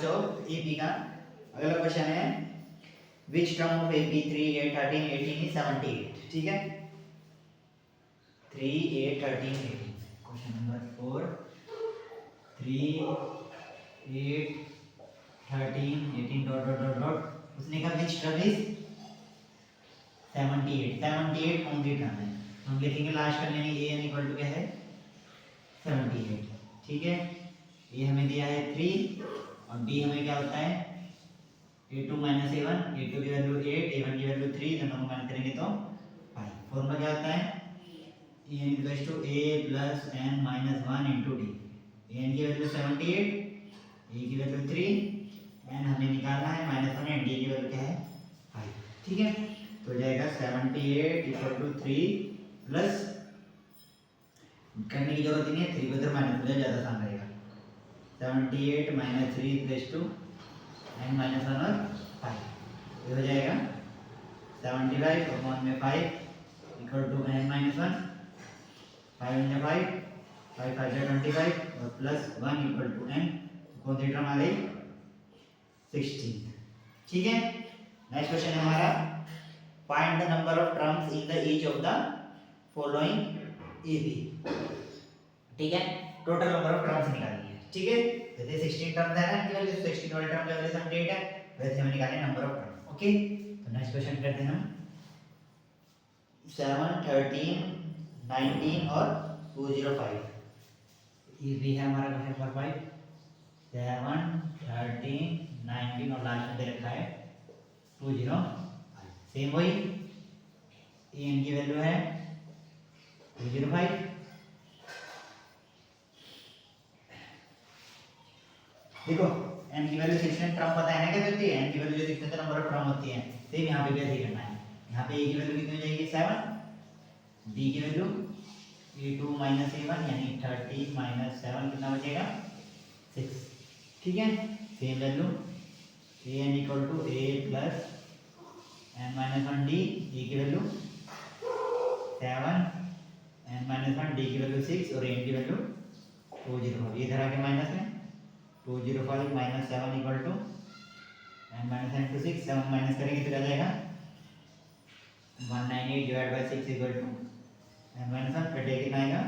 बच्चों एपी का अगला क्वेश्चन है which term of AP 3 8 13 18 is 78 ठीक है 3 8 13 18 question number 4 3 8 13 18 dot dot dot dot उसने कहा विच टर्म इज 78 कौन सी टर्म है हम लिखेंगे लास्ट का यानी ए एन इक्वल टू क्या है 78 ठीक है ये हमें दिया है 3 और डी हमें क्या होता है a2 माइनस a1 a2 की वैल्यू 8 a1 की वैल्यू 3 दोनों को मान करेंगे तो 5 फॉर्मूला क्या होता है n equals to a plus n minus 1 into d n की वैल्यू 78 a की वैल्यू 3 n हमें निकालना है माइनस 1 एंड डी की वैल्यू क्या है 5 ठीक है तो जाएगा 78 इक्वल टू 3 प्लस करने की जरूरत ही नहीं है 3 को इधर माइनस हो जाए ज़्यादा आसान रहेगा 78 माइनस 3 प्लस 2 n माइनस 1 और 5 ये हो जाएगा 75 अपॉन में 5 equal to n minus 1 5 into 5 5 5 25 और प्लस 1 इक्वल टू n कौन सी टर्म आ गई 16 ठीक है नेक्स्ट क्वेश्चन है हमारा find the number of terms in the each of the following AB ठीक है टोटल नंबर ऑफ टर्म्स निकालनी है ठीक है जैसे 16 टर्म्स है ना इनकी वैल्यू 16 वाले टर्म की वैल्यू 78 है वैसे हमें निकालनी है नंबर ऑफ टर्म ओके तो नेक्स्ट क्वेश्चन करते हैं हम 7 13 19 और 205 ये भी है हमारा क्वेश्चन नंबर 5 7 13 19 और लास्ट में दे रखा है 205 सेम वही एन की वैल्यू है 205 देखो n की वैल्यू 16 टर्म पता है ना क्या होती है n की वैल्यू जो 16 नंबर ऑफ टर्म होती है सेम यहाँ पे भी ऐसे ही करना है यहाँ पे a की वैल्यू कितनी हो जाएगी 7 d की वैल्यू a2 माइनस a1 यानी 30 माइनस 7 कितना बचेगा 6 ठीक है same value an equal to a plus n minus 1 d a की वैल्यू 7 n माइनस 1 d की वैल्यू 6 और n की वैल्यू 205 इधर आके माइनस में 205 minus 7 equal to n minus n to 6 7 minus करेंगे तो क्या जाएगा 198 divide by 6 equal to n minus 1 कटे कितना आएगा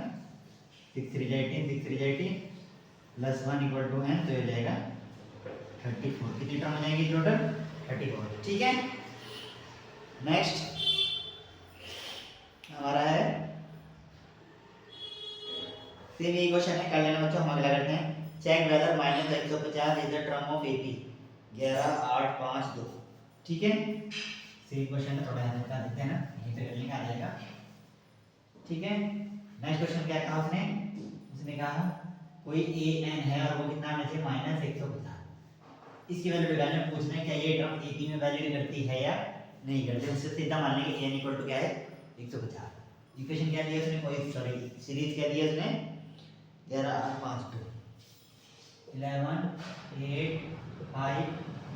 6 3 18 6 3 18 प्लस 1 इक्वल टू n तो ये जाएगा 34 कितनी टर्म हो जाएगी टोटल 34 ठीक है नेक्स्ट हमारा है सेम यही क्वेश्चन है कर लेना बच्चों हम अगला करते हैं check whether minus 150 is the term of AP 11 8 5 2 ठीक है सेम क्वेश्चन है थोड़ा हल्का देते हैं ना यहीं पे कर लेंगे आ जाएगा ठीक है नेक्स्ट क्वेश्चन क्या कहा उसने कहा कोई ए एन है और वो कितना में से माइनस 150 इसकी वैल्यू निकालने में पूछना है क्या ये टर्म एपी में वैल्यू करती है या नहीं करती उससे सीधा मान लेंगे एन इक्वल टू क्या है 150 इक्वेशन क्या दिया उसने कोई सॉरी सीरीज क्या दिया उसने 11 8 5 2 11 8 5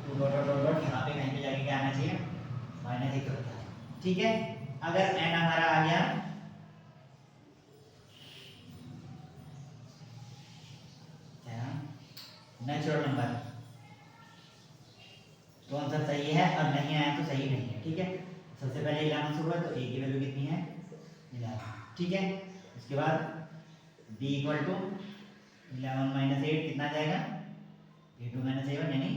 2 डॉट डॉट डॉट यहाँ पे कहीं पे जाके क्या आना चाहिए माइनस 150 ठीक है अगर n हमारा आ गया नेचुरल नंबर तो आंसर सही है और नहीं आया तो सही नहीं है ठीक है सबसे पहले 11 शुरू है तो a की वैल्यू कितनी है 11 ठीक है उसके बाद b इक्वल टू 11 माइनस 8 कितना जाएगा 8 माइनस 7 यानी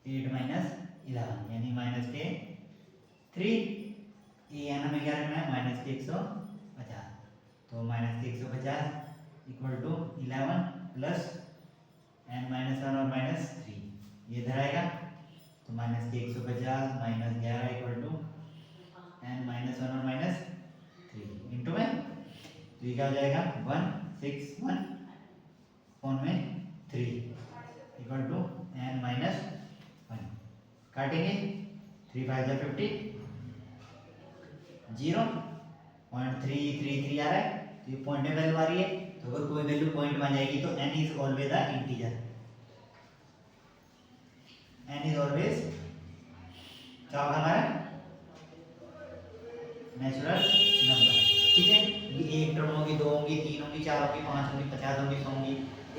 8 माइनस 11 यानी माइनस के 3 ए एन हमें क्या रखना है माइनस के 150 तो माइनस के 150 equal to 11 plus N minus 1 और माइनस 3 ये इधर आएगा तो माइनस के 150 minus 11 equal to n minus 1 और माइनस 3 इंटू में तो ये क्या हो जाएगा 161 फोन में 3 इक्वल टू n माइनस 1 काटेंगे 3 5 जा 50 0.333 आ रहा है तो ये पॉइंट में वैल्यू आ रही है तो अगर कोई वैल्यू पॉइंट में आ जाएगी तो n is always a integer n is always क्या होगा हमारा नेचुरल नंबर ठीक है ये एक टर्म होगी 2 होंगी 3 होंगी 4 होंगी 5 होंगी 50 होंगी 100 होंगी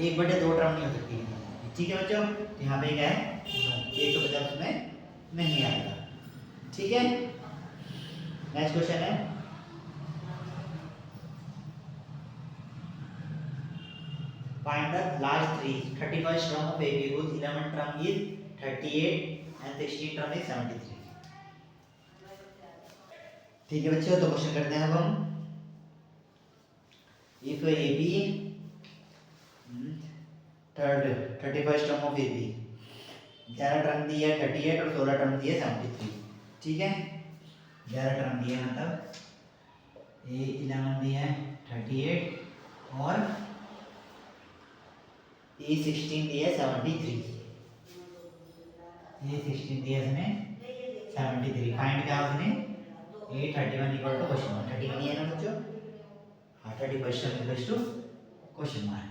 1/2 टर्म नहीं हो सकती ठीक है बच्चों, तो यहाँ पे क्या है, 150 उसमें नहीं आएगा। ठीक है, नेक्स्ट क्वेश्चन है find the last three 31st term of AB whose 11th term is 38 and 16th term is 73। ठीक है बच्चों, तो क्वेश्चन करते हैं अब हम। If AB third 31st term of AB 11 term दी है 38 और 16 टर्म दी है 73। ठीक है, 11 टर्म दी है मतलब A11 दी है 38 और A16 दी है 73। A16 दी है इसने 73। फाइंड क्या है उसने A31 equal to question mark. 31 ही है ना बच्चों, हाँ 31 equal to question mark.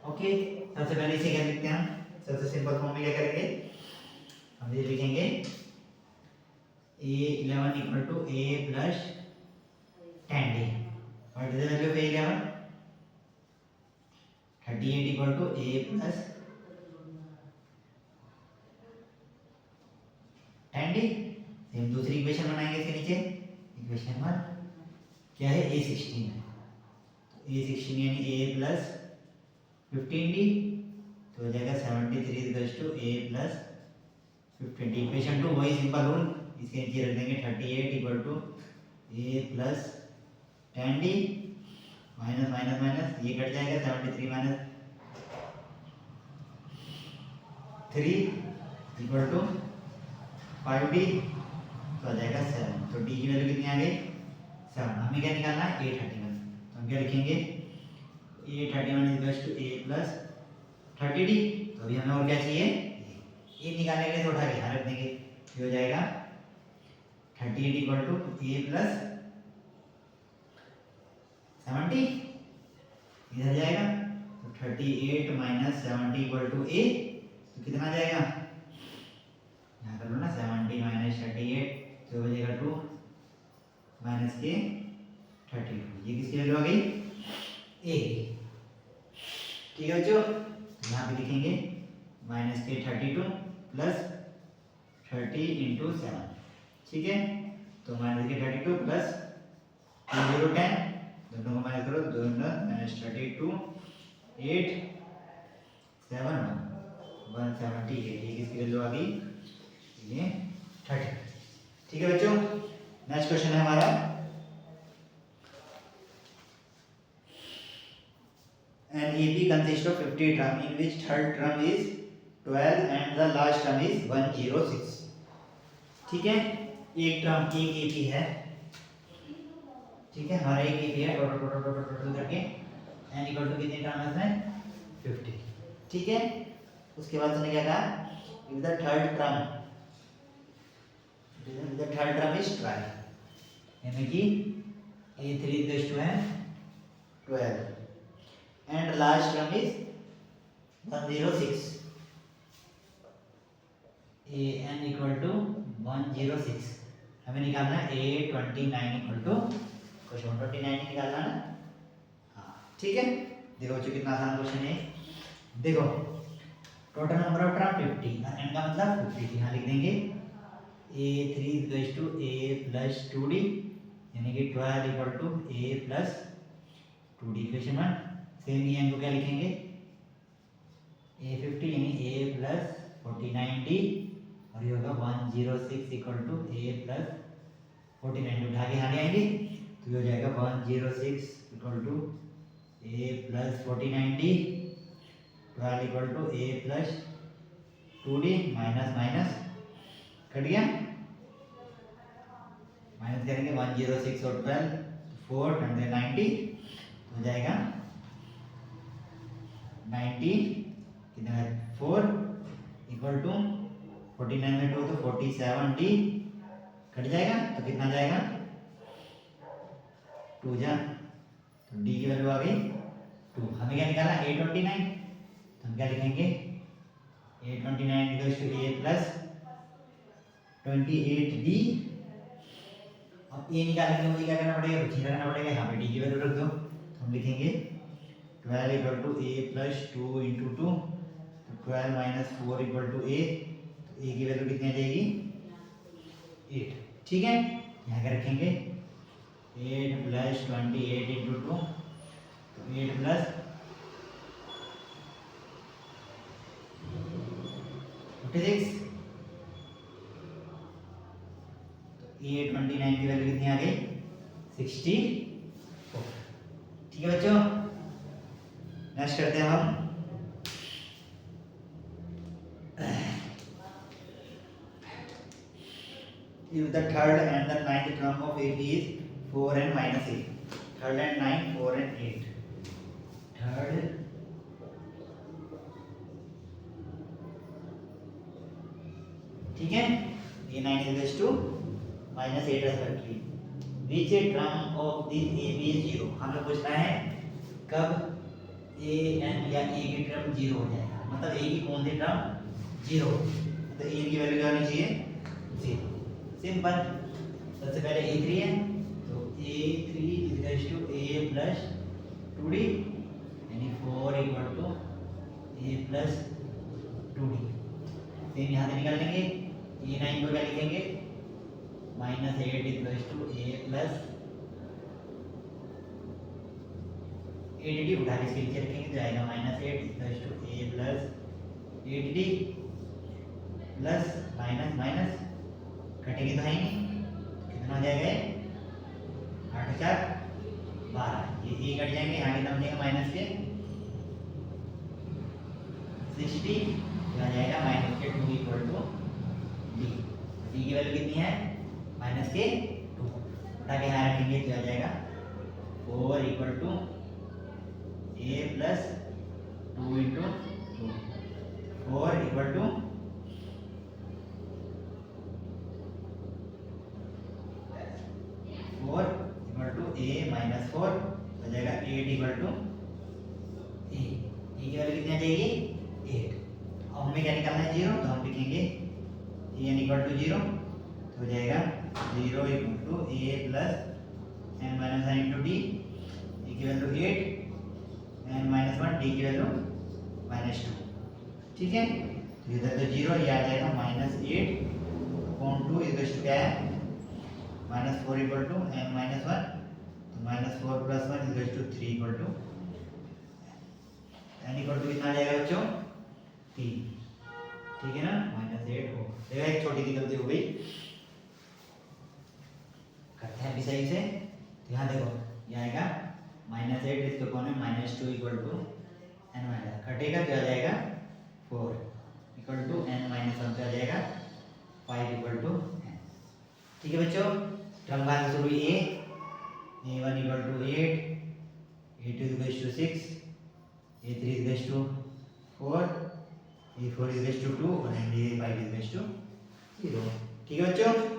Okay, सबसे पहले इसे क्या लिखते हैं हम, सबसे सिंपल फॉर्म में क्या करेंगे, हम ये लिखेंगे A11 equal to A plus 10D। What is the value of A11? 38 equal to A plus 10D। हम दूसरी इक्वेशन बनाएंगे इसके नीचे, इक्वेशन नंबर क्या है A16 है, तो A16 यानी A प्लस 15D, तो हो जाएगा 73 equals to A plus 15D। Equation 2 वही सिंपल रूल, इसके नीचे रख देंगे 38 equal to A plus 10D minus minus minus ये कट जाएगा, 73 माइनस 3 इक्वल टू 5D, तो आ जाएगा 7। तो D की वैल्यू कितनी आ गई 7। हमें क्या निकालना है A31, तो हम क्या लिखेंगे A31 equals to A plus 30D। तो अभी हमें और क्या चाहिए, ये निकालने के लिए तो उठा के यहाँ रख देंगे, ये हो जाएगा 38 इक्वल टू A प्लस 70, इधर जाएगा तो 38 माइनस 70 इक्वल टू A, तो कितना आ जाएगा, यहाँ कर लो ना 70 माइनस 38, तो हो जाएगा 2 माइनस के 32। ये किसकी वैल्यू आ गई A। ठीक है बच्चों, यहाँ पे लिखेंगे माइनस के 32 प्लस 30 इंटू 7। ठीक है, तो माइनस के 32 प्लस 2 0 10, दोनों को माइनस करो, 2 माइनस 32 8 7 170। ये किसकी वैल्यू आ गई, ये 30। ठीक है बच्चों, नेक्स्ट क्वेश्चन है हमारा an AB consists of 50 term in which third term is 12 and the last term is 106। ठीक है, एक टर्म एक AB है, ठीक है, हमारा एक AB है, टोटल टोटल टोटल टोटल करके n इक्वल टू कितने टर्म है इसमें 50। ठीक है, उसके बाद उसने क्या कहा, if the third term is 12, यानी कि A3 इक्वल टू है 12 and last term is 106, an equal to 106। हमें निकालना है A29 इक्वल टू क्वेश्चन 29 निकालना है ना, हाँ ठीक है। देखो बच्चों कितना आसान क्वेश्चन है, देखो टोटल नंबर ऑफ टर्म 50 और n का मतलब 50, यहाँ लिख देंगे A3 equal to A plus 2D, यानी कि 12 equal to A plus 2D। Equation 1 same ही n को क्या लिखेंगे A50 यानी A प्लस 49D, और ये होगा 106 इक्वल टू A प्लस 49। उठा के यहाँ ले आएंगे तो ये हो जाएगा 106 equal to A plus 49D 12 equal to A plus 2D, minus minus cut गया, माइनस करेंगे 106 और 12 490, हो जाएगा 90 कितना है 4 इक्वल टू 49 में 2 तो 47D कट जाएगा, तो कितना जाएगा 2 जा, तो D की वैल्यू आ गई 2। हमें क्या निकालना A29, तो हम क्या लिखेंगे A29 equals to A plus 28D। अब A निकालने के लिए मुझे क्या करना पड़ेगा, कुछ नहीं करना पड़ेगा, यहाँ पे D की वैल्यू रख दो, तो हम लिखेंगे 12 equal to A plus 2 into 2, 12 minus 4 equal to A, तो ए की वैल्यू कितनी आ जाएगी 8। ठीक है, यहाँ के रखेंगे 8 प्लस 28 इंटू 2, तो 8 प्लस 56, तो ए 29 की वैल्यू कितनी आ गई 64। ठीक है बच्चों, नेक्स्ट करते हैं हम if the third and the ninth term of AP is 4 and minus 8, third and 9, 4 and 8, third ठीक है, ये 9 is equals to minus 8 respectively, which term of this AB is 0। हमें पूछना है कब a n या a की टर्म 0 हो जाएगा, मतलब a की कौन सी टर्म 0, तो a की वैल्यू क्या होनी चाहिए 0। सिंपल, सबसे पहले a3 है, तो a3 equals to a plus 2d, यानी 4 equal to a plus 2d। Same यहाँ से निकाल लेंगे, a9 को क्या लिखेंगे minus 8 equals to a plus 8d, उठा के इसके नीचे रखेंगे तो आएगा minus 8 equals to a plus 8d plus minus minus कटेंगे तो है ही नहीं, कितना हो जाएगा 8 4 12, ये ए कट जाएंगे, यहाँ कितना हो जाएगा माइनस के 60, आ जाएगा माइनस के 2 इक्वल टू डी, डी की वैल्यू कितनी है माइनस के 2, उठा के यहाँ रखेंगे तो आ जाएगा 4 equal to A plus 2 into 2, 4 equal to 4 equal to a minus 4, हो जाएगा 8 इक्वल टू ए, की वैल्यू कितनी आ जाएगी 8। अब हमें क्या निकालना है 0, तो हम लिखेंगे एन इक्वल टू 0, तो हो जाएगा 0 equal to A plus N minus 1 into D, A की वैल्यू 8, एन माइनस 1, डी की वैल्यू माइनस 2। ठीक है, तो इधर तो 0, ये आ जाएगा माइनस 8 अपॉन 2 इक्वल टू क्या है minus 4 equal to n minus 1, तो minus 4 plus 1 equal to 3 equal to n equal to कितना आ जाएगा बच्चों 3। ठीक है ना, माइनस 8 हो, देखो एक छोटी सी गलती हो गई, करते हैं अभी सही से। तो यहाँ देखो ये आएगा माइनस 8, इसको कौन है minus 2 equal to n minus, कटेगा क्या आ जाएगा 4 इक्वल टू एन माइनस 1, आ जाएगा 5 इक्वल टू एन। ठीक है बच्चों, टर्म कहाँ से शुरू हुई a1 equal to 8, a2 equal to 6, a3 equal to 4, a4 equal to 2 और a5 इक्वल टू 0। ठीक है बच्चों।